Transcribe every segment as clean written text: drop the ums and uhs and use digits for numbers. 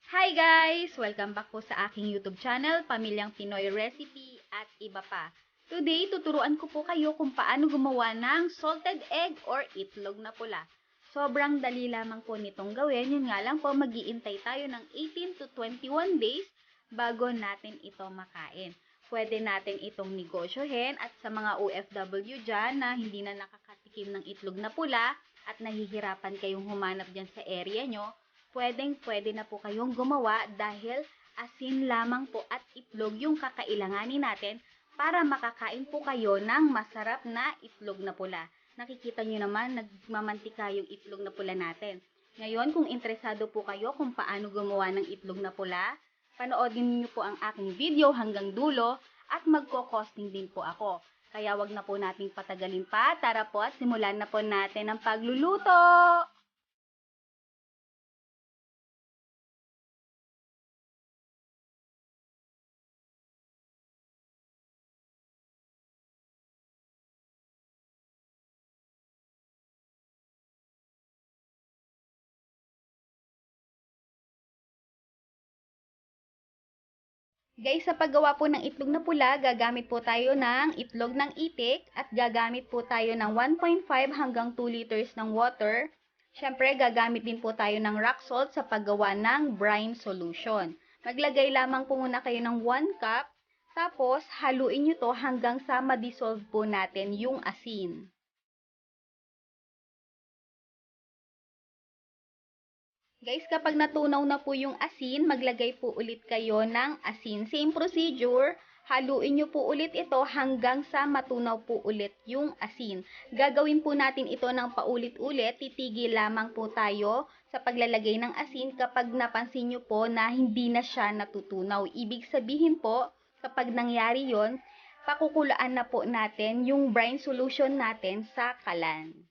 Hi guys! Welcome back po sa aking YouTube channel, Pamilyang Pinoy Recipe at iba pa. Today, tuturuan ko po kayo kung paano gumawa ng salted egg or itlog na pula. Sobrang dali lamang po nitong gawin. Yun nga lang po, mag-iintay tayo ng 18 to 21 days bago natin ito makain. Pwede natin itong negosyohin at sa mga OFW dyan na hindi na nakakatikim ng itlog na pula at nahihirapan kayong humanap dyan sa area nyo, pwede na po kayong gumawa dahil asin lamang po at itlog yung kakailanganin natin para makakain po kayo ng masarap na itlog na pula. Nakikita nyo naman, nagmamantika yung itlog na pula natin. Ngayon, kung interesado po kayo kung paano gumawa ng itlog na pula, panoodin niyo po ang aking video hanggang dulo at magko-costing din po ako. Kaya wag na po nating patagalin pa. Tara po at simulan na po natin ang pagluluto! Guys, sa paggawa po ng itlog na pula, gagamit po tayo ng itlog ng itik at gagamit po tayo ng 1.5 hanggang 2 liters ng water. Siyempre, gagamit din po tayo ng rock salt sa paggawa ng brine solution. Maglagay lamang po muna kayo ng 1 cup, tapos haluin nyo to hanggang sa ma-dissolve po natin yung asin. Guys, kapag natunaw na po yung asin, maglagay po ulit kayo ng asin. Same procedure, haluin nyo po ulit ito hanggang sa matunaw po ulit yung asin. Gagawin po natin ito ng paulit-ulit, titigil lamang po tayo sa paglalagay ng asin kapag napansin nyo po na hindi na siya natutunaw. Ibig sabihin po, kapag nangyari yon, pakukulaan na po natin yung brine solution natin sa kalan.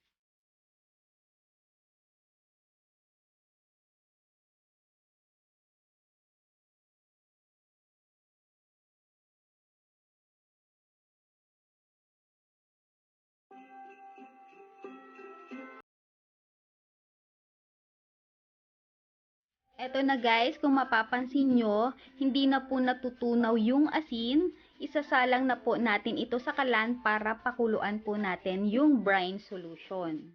Eto na guys, kung mapapansin nyo, hindi na po natutunaw yung asin. Isasalang na po natin ito sa kalan para pakuluan po natin yung brine solution.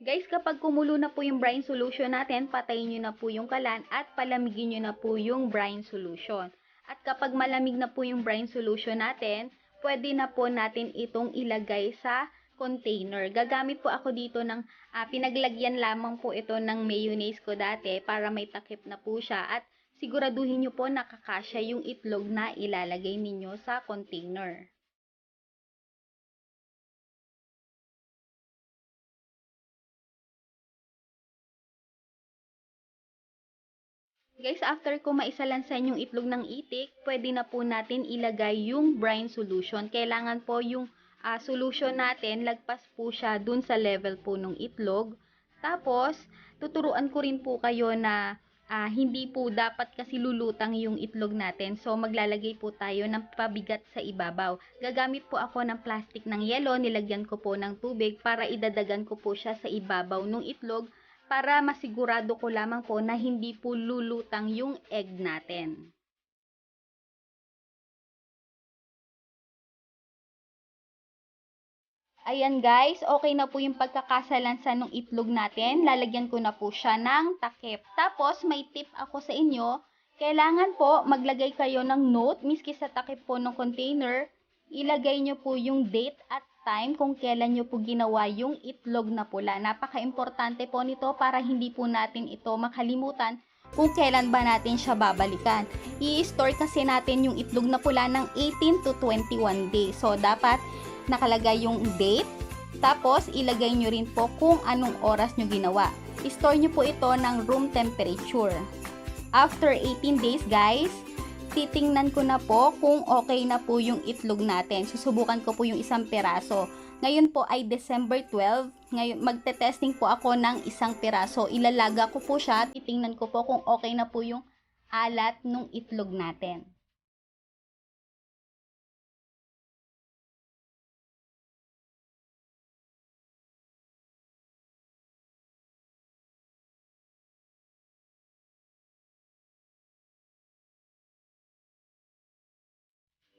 Guys, kapag kumulo na po yung brine solution natin, patayin nyo na po yung kalan at palamigin nyo na po yung brine solution. At kapag malamig na po yung brine solution natin, pwede na po natin itong ilagay sa container. Gagamit po ako dito ng pinaglagyan lamang po ito ng mayonnaise ko dati para may takip na po siya at siguraduhin nyo po nakakasya yung itlog na ilalagay ninyo sa container. Guys, after ko maisalansan yung itlog ng itik, pwede na po natin ilagay yung brine solution. Kailangan po yung solution natin, lagpas po siya dun sa level po ng itlog. Tapos, tuturuan ko rin po kayo na hindi po dapat kasi lulutang yung itlog natin. So, maglalagay po tayo ng pabigat sa ibabaw. Gagamit po ako ng plastic ng yelo, nilagyan ko po ng tubig para idadagan ko po siya sa ibabaw ng itlog para masigurado ko lamang po na hindi po lulutang yung egg natin. Ayan guys, okay na po yung pagkakasalansan ng itlog natin. Lalagyan ko na po siya ng takip. Tapos may tip ako sa inyo, kailangan po maglagay kayo ng note, miski sa takip po ng container, ilagay nyo po yung date at time kung kailan nyo po ginawa yung itlog na pula. Napaka-importante po nito para hindi po natin ito makalimutan kung kailan ba natin siya babalikan. I-store kasi natin yung itlog na pula ng 18 to 21 days. So, dapat nakalagay yung date, tapos ilagay nyo rin po kung anong oras nyo ginawa. I-store nyo po ito ng room temperature. After 18 days guys, titingnan ko na po kung okay na po yung itlog natin. Susubukan ko po yung isang peraso. Ngayon po ay December 12. Ngayon, magte-testing po ako ng isang piraso. Ilalaga ko po siya. Titingnan ko po kung okay na po yung alat ng itlog natin.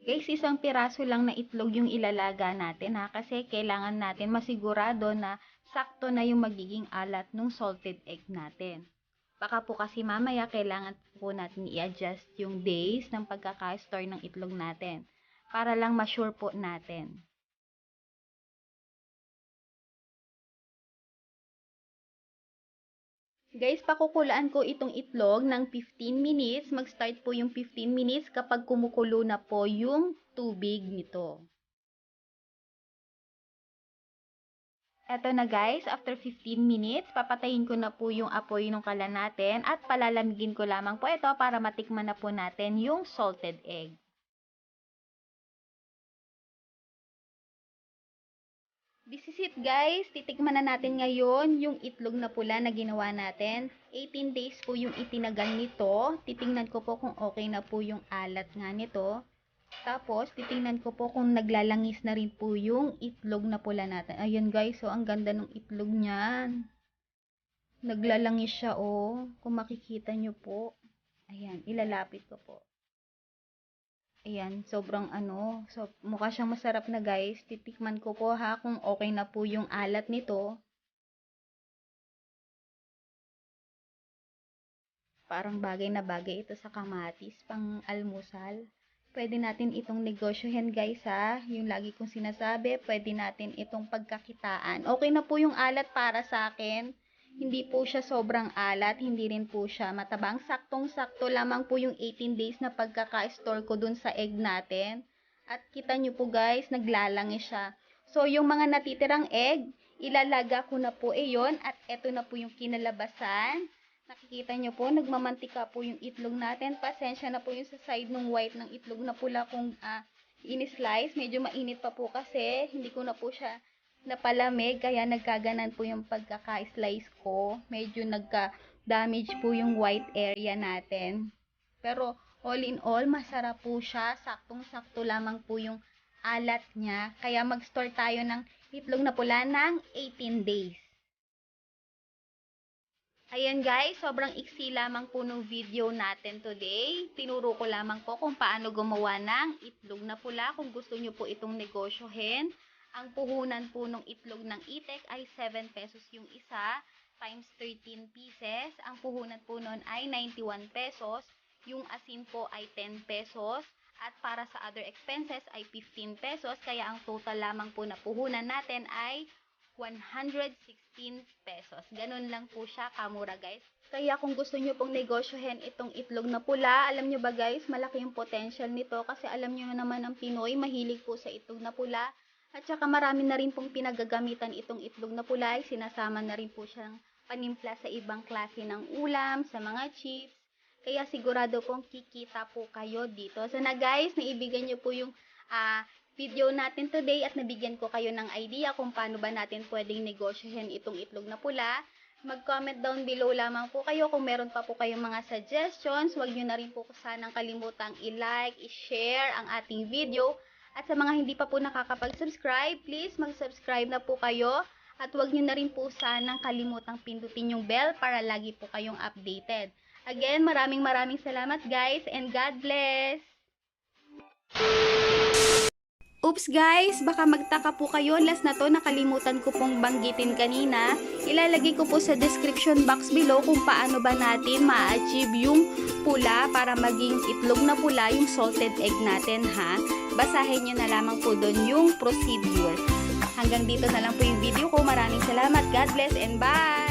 Guys, isang piraso lang na itlog yung ilalaga natin ha, kasi kailangan natin masigurado na sakto na yung magiging alat ng salted egg natin. Baka po kasi mamaya kailangan po natin i-adjust yung days ng pagkaka-store ng itlog natin para lang ma-sure po natin. Guys, pakukulaan ko itong itlog ng 15 minutes. Mag-start po yung 15 minutes kapag kumukulo na po yung tubig nito. Eto na guys, after 15 minutes, papatayin ko na po yung apoy ng kalan natin at palalamigin ko lamang po ito para matikman na po natin yung salted egg. This is it guys, titikman na natin ngayon yung itlog na pula na ginawa natin. 18 days po yung itinagal nito. Titingnan ko po kung okay na po yung alat nga nito. Tapos, titingnan ko po kung naglalangis na rin po yung itlog na pula natin. Ayan guys, so ang ganda ng itlog niyan. Naglalangis siya oh. Kung makikita nyo po. Ayan, ilalapit ko po. Ayan, sobrang so mukha siyang masarap na guys. Titikman ko po ha kung okay na po yung alat nito. Parang bagay na bagay ito sa kamatis, pang almusal. Pwede natin itong negosyohin guys ha. Yung lagi kong sinasabi, pwede natin itong pagkakitaan. Okay na po yung alat para sa akin. Hindi po siya sobrang alat, hindi rin po siya matabang. Saktong-sakto lamang po yung 18 days na pagkaka-store ko dun sa egg natin. At kita nyo po guys, naglalangis siya. So, yung mga natitirang egg, ilalaga ko na po yon at eto na po yung kinalabasan. Nakikita nyo po, nagmamantika po yung itlog natin. Pasensya na po yung sa side ng white ng itlog na pula kung in-slice. Medyo mainit pa po kasi, hindi ko na po siya napalamig, kaya nagkaganan po yung pagkaka-slice ko. Medyo nagka-damage po yung white area natin. Pero all in all, masarap po siya. Saktong-sakto lamang po yung alat niya. Kaya mag-store tayo ng itlog na pula ng 18 days. Ayan guys, sobrang iksi lamang po ng video natin today. Tinuro ko lamang po kung paano gumawa ng itlog na pula. Kung gusto nyo po itong negosyohin, ang puhunan po ng itlog ng itek ay 7 pesos yung isa times 13 pieces. Ang puhunan po nun ay 91 pesos. Yung asin po ay 10 pesos. At para sa other expenses ay 15 pesos. Kaya ang total lamang po na puhunan natin ay 116 pesos. Ganun lang po siya kamura guys. Kaya kung gusto nyo pong negosyohin itong itlog na pula, alam nyo ba guys, malaki yung potential nito. Kasi alam nyo naman ang Pinoy, mahilig po sa itlog na pula. At saka marami na rin pong pinagagamitan itong itlog na pula. Sinasama na rin po siyang panimpla sa ibang klase ng ulam, sa mga chips. Kaya sigurado pong kikita po kayo dito. So na guys, naibigyan nyo po yung video natin today at nabigyan ko kayo ng idea kung paano ba natin pwedeng negosyohin itong itlog na pula. Mag-comment down below lamang po kayo kung meron pa po kayong mga suggestions. Huwag nyo na rin po sanang kalimutang i-like, i-share ang ating video. At sa mga hindi pa po nakakapag-subscribe, please mag-subscribe na po kayo. At huwag nyo na rin po sanang kalimutang pindutin yung bell para lagi po kayong updated. Again, maraming salamat guys and God bless! Oops guys, baka magtaka po kayo, last na to nakalimutan ko pong banggitin kanina. Ilalagay ko po sa description box below kung paano ba natin ma-achieve yung pula para maging itlog na pula yung salted egg natin ha. Basahin nyo na lamang po doon yung procedure. Hanggang dito na lang po yung video ko. Maraming salamat. God bless and bye!